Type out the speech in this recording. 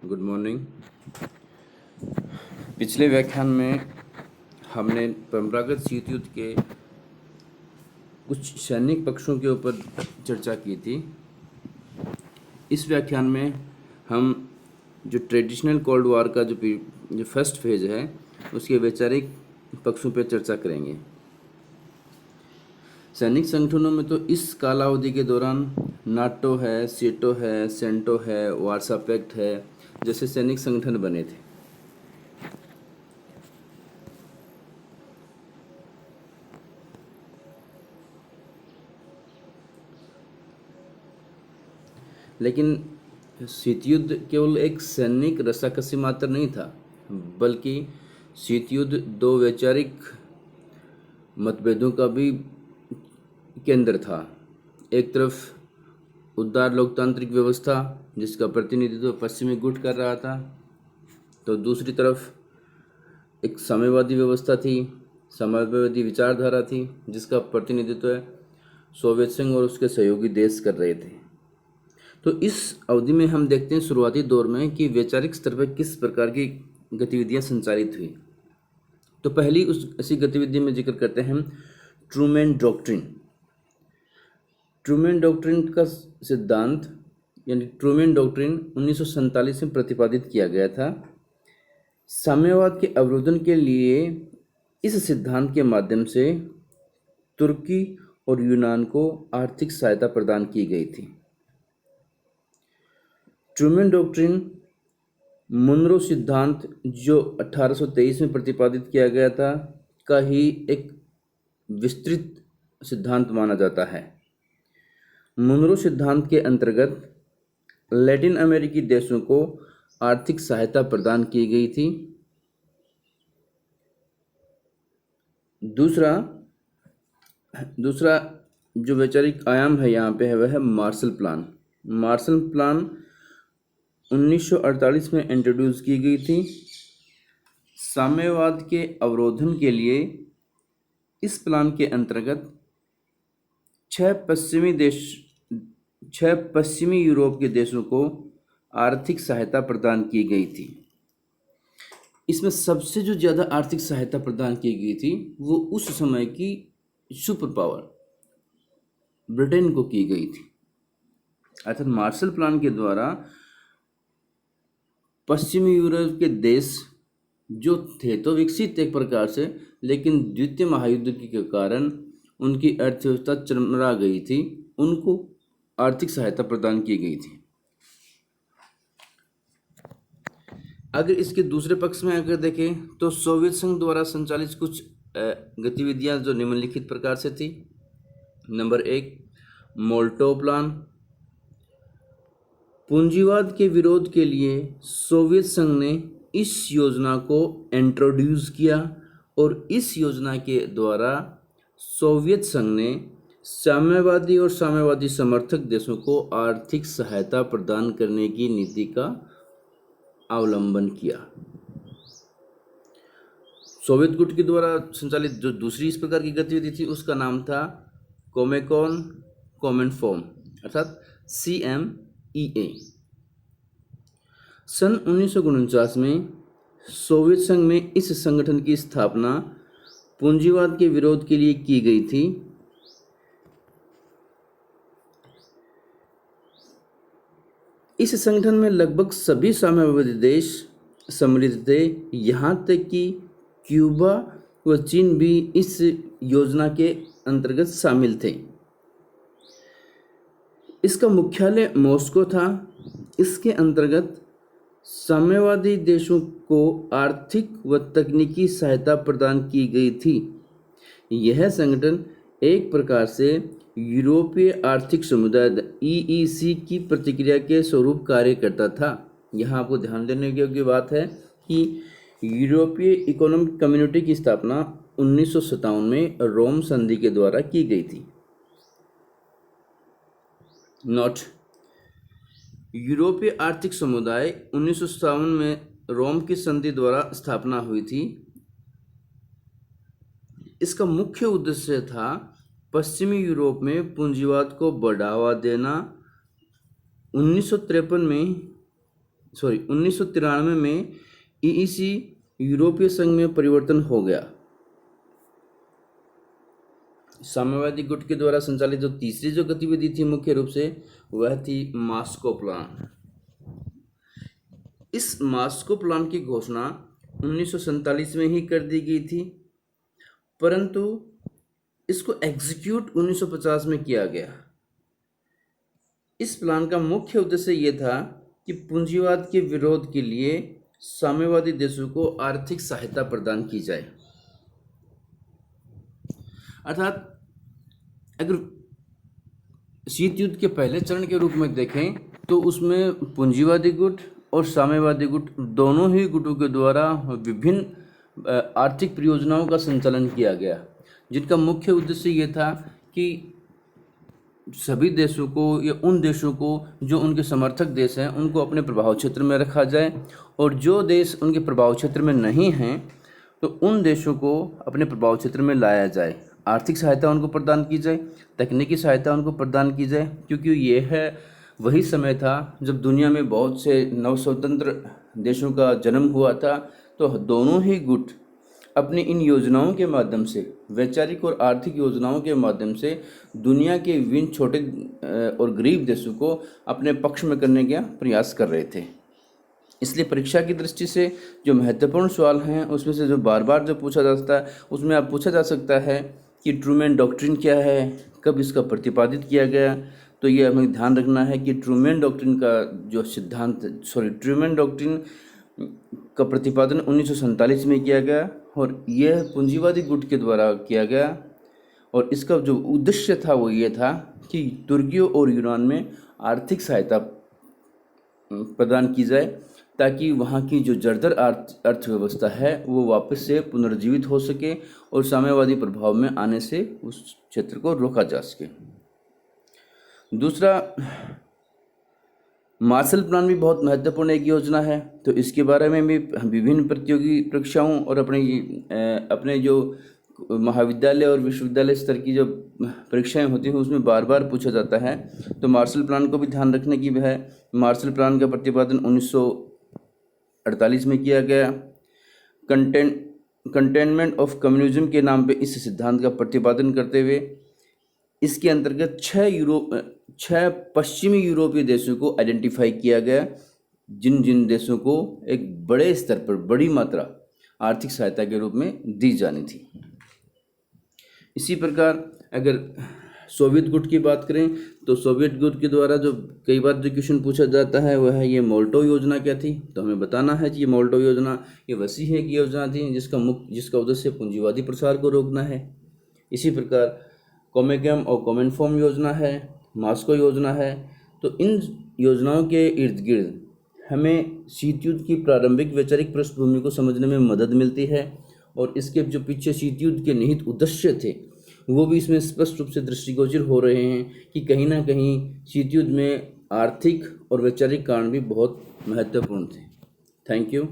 Good morning. पिछले व्याख्यान में हमने परंपरागत शीत युद्ध के कुछ सैनिक पक्षों के ऊपर चर्चा की थी। इस व्याख्यान में हम जो ट्रेडिशनल कोल्ड वॉर का जो फर्स्ट फेज है उसके वैचारिक पक्षों पर चर्चा करेंगे। सैनिक संगठनों में तो इस कालावधि के दौरान नाटो है, सीटो है, सेंटो है, वार्सा पैक्ट है जैसे सैनिक संगठन बने थे। लेकिन शीत युद्ध केवल एक सैनिक रस्साकसी मात्र नहीं था, बल्कि शीत युद्ध दो वैचारिक मतभेदों का भी केंद्र था। एक तरफ उदार लोकतांत्रिक व्यवस्था जिसका प्रतिनिधित्व पश्चिमी गुट कर रहा था, तो दूसरी तरफ एक साम्यवादी व्यवस्था थी, साम्यवादी विचारधारा थी जिसका प्रतिनिधित्व सोवियत संघ और उसके सहयोगी देश कर रहे थे। तो इस अवधि में हम देखते हैं शुरुआती दौर में कि वैचारिक स्तर पर किस प्रकार की गतिविधियां संचालित हुई। तो पहली उस ऐसी गतिविधि में जिक्र करते हैं ट्रूमैन डॉक्ट्रिन। ट्रूमैन डॉक्ट्रिन का सिद्धांत यानी ट्रूमैन डॉक्ट्रिन 1947 में प्रतिपादित किया गया था। साम्यवाद के अवरोधन के लिए इस सिद्धांत के माध्यम से तुर्की और यूनान को आर्थिक सहायता प्रदान की गई थी। ट्रूमैन डॉक्ट्रिन मुनरो सिद्धांत जो 1823 में प्रतिपादित किया गया था का ही एक विस्तृत सिद्धांत माना जाता है। मुनरो सिद्धांत के अंतर्गत लैटिन अमेरिकी देशों को आर्थिक सहायता प्रदान की गई थी। दूसरा जो वैचारिक आयाम है यहाँ पे है वह है मार्शल प्लान। मार्शल प्लान 1948 में इंट्रोड्यूस की गई थी। साम्यवाद के अवरोधन के लिए इस प्लान के अंतर्गत छह पश्चिमी यूरोप के देशों को आर्थिक सहायता प्रदान की गई थी। इसमें सबसे जो ज़्यादा आर्थिक सहायता प्रदान की गई थी वो उस समय की सुपर पावर ब्रिटेन को की गई थी। अर्थात मार्शल प्लान के द्वारा पश्चिमी यूरोप के देश जो थे तो विकसित एक प्रकार से, लेकिन द्वितीय महायुद्ध के कारण उनकी अर्थव्यवस्था चरमरा गई थी, उनको आर्थिक सहायता प्रदान की गई थी। अगर इसके दूसरे पक्ष में अगर देखें तो सोवियत संघ द्वारा संचालित कुछ गतिविधियां जो निम्नलिखित प्रकार से थी। Number 1 Molotov plan. पूंजीवाद के विरोध के लिए सोवियत संघ ने इस योजना को इंट्रोड्यूस किया और इस योजना के द्वारा सोवियत संघ ने साम्यवादी और साम्यवादी समर्थक देशों को आर्थिक सहायता प्रदान करने की नीति का अवलंबन किया। सोवियत गुट के द्वारा संचालित जो दूसरी इस प्रकार की गतिविधि थी उसका नाम था कोमेनफॉर्म अर्थात CMEA। सन 1949 में सोवियत संघ में इस संगठन की स्थापना पूंजीवाद के विरोध के लिए की गई थी। इस संगठन में लगभग सभी साम्यवादी देश सम्मिलित थे, यहाँ तक कि क्यूबा व चीन भी इस योजना के अंतर्गत शामिल थे। इसका मुख्यालय मॉस्को था। इसके अंतर्गत साम्यवादी देशों को आर्थिक व तकनीकी सहायता प्रदान की गई थी। यह संगठन एक प्रकार से यूरोपीय आर्थिक समुदाय EEC की प्रतिक्रिया के स्वरूप कार्य करता था। यहाँ आपको ध्यान देने योग्य बात है कि यूरोपीय इकोनॉमिक कम्युनिटी की स्थापना 1957 में रोम संधि के द्वारा की गई थी। नोट: यूरोपीय आर्थिक समुदाय 1957 में रोम की संधि द्वारा स्थापना हुई थी। इसका मुख्य उद्देश्य था पश्चिमी यूरोप में पूंजीवाद को बढ़ावा देना। 1953 में 1993 में ईईसी यूरोपीय संघ में परिवर्तन हो गया। साम्यवादी गुट के द्वारा संचालित जो तीसरी जो गतिविधि थी मुख्य रूप से वह थी मॉस्को प्लान। इस मॉस्को प्लान की घोषणा 1947 में ही कर दी गई थी, परंतु इसको एग्जीक्यूट 1950 में किया गया। इस प्लान का मुख्य उद्देश्य ये था कि पूंजीवाद के विरोध के लिए साम्यवादी देशों को आर्थिक सहायता प्रदान की जाए। अर्थात अगर शीत युद्ध के पहले चरण के रूप में देखें तो उसमें पूंजीवादी गुट और साम्यवादी गुट दोनों ही गुटों के द्वारा विभिन्न आर्थिक परियोजनाओं का संचालन किया गया, जिनका मुख्य उद्देश्य ये था कि सभी देशों को या उन देशों को जो उनके समर्थक देश हैं उनको अपने प्रभाव क्षेत्र में रखा जाए, और जो देश उनके प्रभाव क्षेत्र में नहीं हैं तो उन देशों को अपने प्रभाव क्षेत्र में लाया जाए, आर्थिक सहायता उनको प्रदान की जाए, तकनीकी सहायता उनको प्रदान की जाए। क्योंकि ये है वही समय था जब दुनिया में बहुत से नवस्वतंत्र देशों का जन्म हुआ था, तो दोनों ही गुट अपनी इन योजनाओं के माध्यम से, वैचारिक और आर्थिक योजनाओं के माध्यम से दुनिया के विभिन्न छोटे और गरीब देशों को अपने पक्ष में करने का प्रयास कर रहे थे। इसलिए परीक्षा की दृष्टि से जो महत्वपूर्ण सवाल हैं उसमें से जो बार बार जो पूछा जा सकता है उसमें आप पूछा जा सकता है कि ट्रूमैन डॉक्ट्रिन क्या है, कब इसका प्रतिपादित किया गया। तो ये हमें ध्यान रखना है कि ट्रूमैन डॉक्ट्रिन का जो सिद्धांत ट्रूमैन डॉक्ट्रिन का प्रतिपादन 1947 में किया गया और यह पूंजीवादी गुट के द्वारा किया गया, और इसका जो उद्देश्य था वो ये था कि तुर्की और यूनान में आर्थिक सहायता प्रदान की जाए ताकि वहाँ की जो जर्जर अर्थव्यवस्था है वो वापस से पुनर्जीवित हो सके और साम्यवादी प्रभाव में आने से उस क्षेत्र को रोका जा सके। दूसरा, मार्शल प्लान भी बहुत महत्वपूर्ण एक योजना है, तो इसके बारे में भी विभिन्न प्रतियोगी परीक्षाओं और अपने जो महाविद्यालय और विश्वविद्यालय स्तर की जो परीक्षाएं होती हैं उसमें बार बार पूछा जाता है। तो मार्शल प्लान को भी ध्यान रखने की है। मार्शल प्लान का प्रतिपादन 1948 में किया गया। कंटेनमेंट ऑफ कम्युनिज्म के नाम पे इस सिद्धांत का प्रतिपादन करते हुए इसके अंतर्गत 6 पश्चिमी यूरोपीय देशों को आइडेंटिफाई किया गया, जिन जिन देशों को एक बड़े स्तर पर बड़ी मात्रा आर्थिक सहायता के रूप में दी जानी थी। इसी प्रकार अगर सोवियत गुट की बात करें तो सोवियत गुट के द्वारा जो कई बार जो क्वेश्चन पूछा जाता है वह है ये मोल्टोव योजना क्या थी। तो हमें बताना है कि ये मोल्टोव योजना ये वसीह की योजना थी जिसका उद्देश्य पूंजीवादी प्रसार को रोकना है। इसी प्रकार कोमेगम और कोमेनफॉर्म योजना है, मॉस्को योजना है। तो इन योजनाओं के इर्द गिर्द हमें शीत युद्ध की प्रारंभिक वैचारिक पृष्ठभूमि को समझने में मदद मिलती है, और इसके जो पीछे शीत युद्ध के निहित उद्देश्य थे वो भी इसमें स्पष्ट रूप से दृष्टिगोचर हो रहे हैं कि कहीं ना कहीं शीत युद्ध में आर्थिक और वैचारिक कारण भी बहुत महत्वपूर्ण थे। Thank you.